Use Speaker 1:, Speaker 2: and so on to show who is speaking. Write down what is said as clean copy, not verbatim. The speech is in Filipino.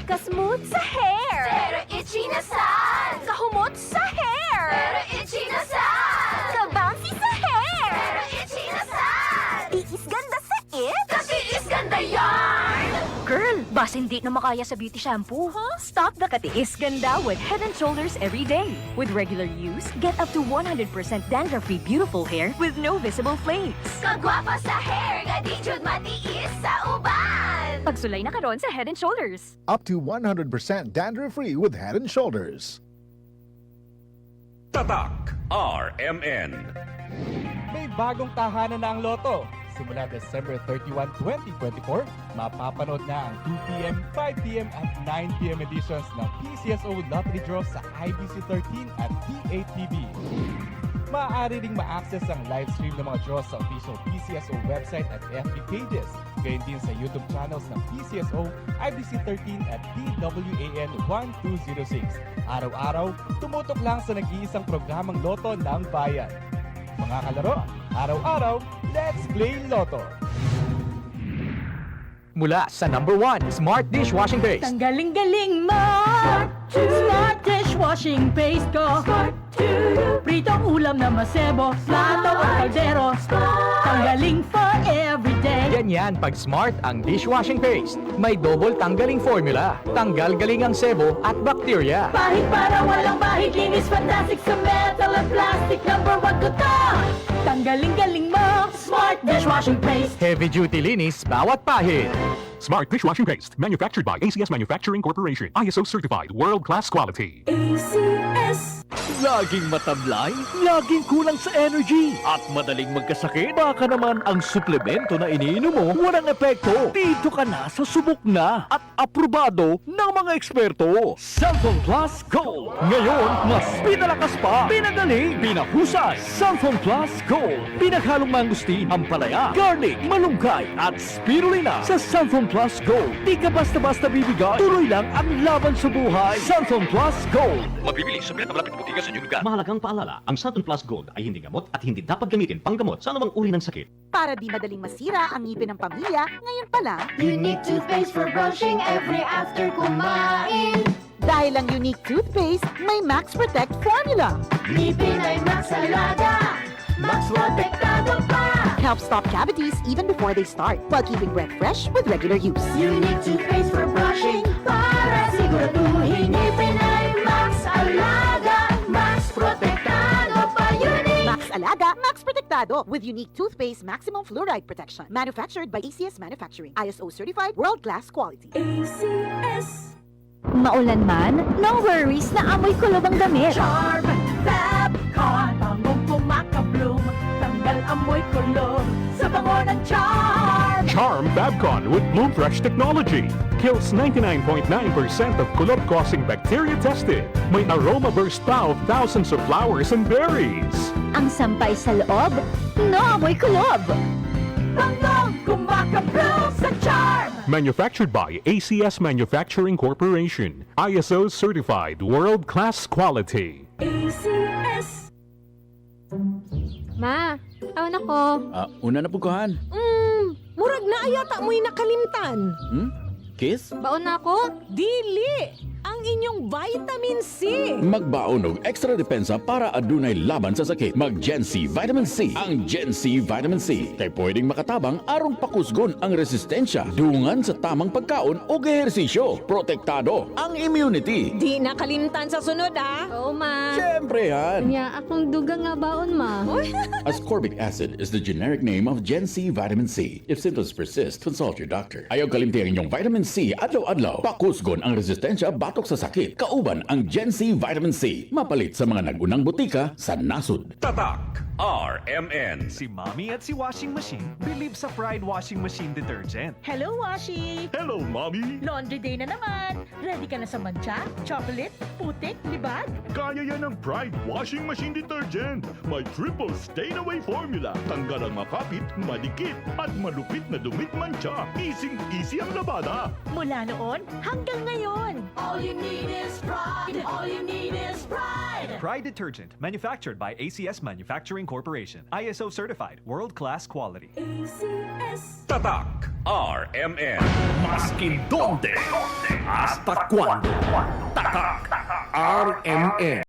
Speaker 1: Kasmooth sa hair!
Speaker 2: Pero itchy na saan?
Speaker 1: Kahumot sa hair!
Speaker 2: Pero itchy na saan?
Speaker 1: Kabouncy sa hair!
Speaker 2: Pero itchy na saan?
Speaker 1: Tiis ganda sa it!
Speaker 2: Katiis ganda yarn!
Speaker 1: Girl, bas hindi na makaya sa beauty shampoo, huh? Stop the katiis ganda with Head & Shoulders every day. With regular use, get up to 100% dandruff-free beautiful hair with no visible flakes.
Speaker 2: Kagwapa sa hair, gadi jud matiis sa uban!
Speaker 1: Pagsulay na karon sa Head & Shoulders.
Speaker 3: Up to 100% dandruff-free with Head & Shoulders.
Speaker 4: Tatak RMN.
Speaker 5: May bagong tahanan na ang Lotto. Simula December 31, 2024, mapapanood na ang 2pm, 5pm at 9pm editions ng PCSO Lottery Draw sa IBC 13 at P8TV. Maaari ring ma-access ang live stream ng mga draws sa official PCSO website at FB pages, gayon din sa YouTube channels ng PCSO, IBC 13 at DWAN 1206. Araw-araw, tumutok lang sa nag-iisang programang Lotto ng Bayan. Mga kalaro, araw-araw, let's play Lotto!
Speaker 6: Mula sa number 1, Smart Dishwashing Paste.
Speaker 7: Tanggaling-galing mo! Smart dishwashing paste ko! Pritong ulam na masebo, plato o kaldero. Tanggaling for everyday.
Speaker 6: Ganyan pag Smart ang dishwashing paste. May double tanggaling formula. Tanggal galing ang sebo at bakterya.
Speaker 7: Bahid para walang bahid, linis fantastic sa metal at plastic. Number 1 ko to! Tanggaling-galing mo! Smart dishwashing paste.
Speaker 6: Heavy duty linis bawat pahid.
Speaker 8: Smart Dishwashing Paste, manufactured by ACS Manufacturing Corporation. ISO certified, world-class quality.
Speaker 7: ACS.
Speaker 9: Laging matablay, laging kulang sa energy, at madaling magkasakit. Baka naman ang suplemento na iniinom mo walang epekto. Dito ka na sa subok na at aprobado ng mga eksperto. Cellphone Plus Gold. Ngayon, mas pinalakas pa, pinagaling, pinahusay. Cellphone Plus Gold. Pinaghalong mangustin, ampalaya, garlic, malunggay, at spirulina sa Cellphone Plus Gold. Di ka basta-basta bibigay, tuloy lang ang laban sa buhay. Cellphone Plus Gold.
Speaker 4: Mabibili sa pinakamalapit na butika sa inyong lugar.
Speaker 10: Mahalagang paalala, ang Saturn Plus Gold ay hindi gamot at hindi dapat gamitin panggamot sa anumang uri ng sakit.
Speaker 11: Para di madaling masira ang ngipin ng pamilya, ngayon pa lang,
Speaker 2: Unique toothpaste for brushing every after kumain.
Speaker 11: dahil ang unique toothpaste, may Max Protect formula.
Speaker 2: Ngipin ay Max Alaga, Max Protektado pa.
Speaker 11: Helps stop cavities even before they start, while keeping breath fresh with regular use.
Speaker 2: Unique toothpaste for brushing para siguraduhin ngipin ay Max Alaga, Max Protektado pa. Unique!
Speaker 11: Max Alaga, Max Protectado with unique toothpaste maximum fluoride protection. Manufactured by ACS Manufacturing. ISO certified, world-class quality.
Speaker 7: ACS.
Speaker 1: Maulan man, no worries na amoy kulob ang damit.
Speaker 7: Charm, Fabcon, bangong pumakabloom. Tanggal amoy kulog sa bango ng Charm.
Speaker 8: Charm Babcon with Bloom Fresh technology. Kills 99.9% of kulob-causing bacteria tested. May aroma burst pa of thousands of flowers and berries.
Speaker 1: Ang sampay sa loob, no amoy kulob.
Speaker 7: Bangong kumakabloom sa Charm.
Speaker 8: Manufactured by ACS Manufacturing Corporation. ISO certified, world-class quality.
Speaker 7: ACS.
Speaker 1: Ma, awan ako.
Speaker 9: Una na puguhan.
Speaker 7: Murag na ayata mo'y nakalimtan.
Speaker 9: Kiss?
Speaker 1: Baon na ako?
Speaker 7: Dili! Ang inyong vitamin C!
Speaker 9: Magbaon og extra depensa para adunay laban sa sakit. Mag Gen C Vitamin C. Ang Gen C Vitamin C kay pwedeng makatabang aron pakusgon ang resistensya dungan sa tamang pagkaon o ehersisyo. Protektado ang immunity.
Speaker 7: Di nakalimtan sa sunod, ah!
Speaker 1: Oo, ma.
Speaker 9: Siyempre yan.
Speaker 1: Nya, akong dugang nga baon, ma.
Speaker 9: Ascorbic acid is the generic name of Gen C Vitamin C. If symptoms persist, consult your doctor. Ayaw kalimti ang inyong Vitamin C adlaw-adlaw. Pakusgon ang resistensya batok sa sakit. Kauban ang Gen C Vitamin C. Mapalit sa mga nagunang butika sa nasud.
Speaker 4: Tatak RMN.
Speaker 5: Si Mommy at si Washing Machine believe sa Pride Washing Machine Detergent.
Speaker 7: Hello, Washi!
Speaker 8: Hello, Mommy!
Speaker 7: Laundry day na naman! Ready ka na sa mancha, chocolate, putik, libag?
Speaker 8: Kaya yan ang Pride Washing Machine Detergent. May triple stain-away formula. Tanggal ang makapit, madikit, at malupit na dumit mancha. Easy ang labada.
Speaker 7: Mula noon hanggang ngayon.
Speaker 2: All you need is pride. All you need is pride.
Speaker 5: Pride Detergent, manufactured by ACS Manufacturing Corporation. ISO certified, world-class quality.
Speaker 4: Tatak RMN.
Speaker 9: Maskin donde, hasta cuando. Tatak RMN.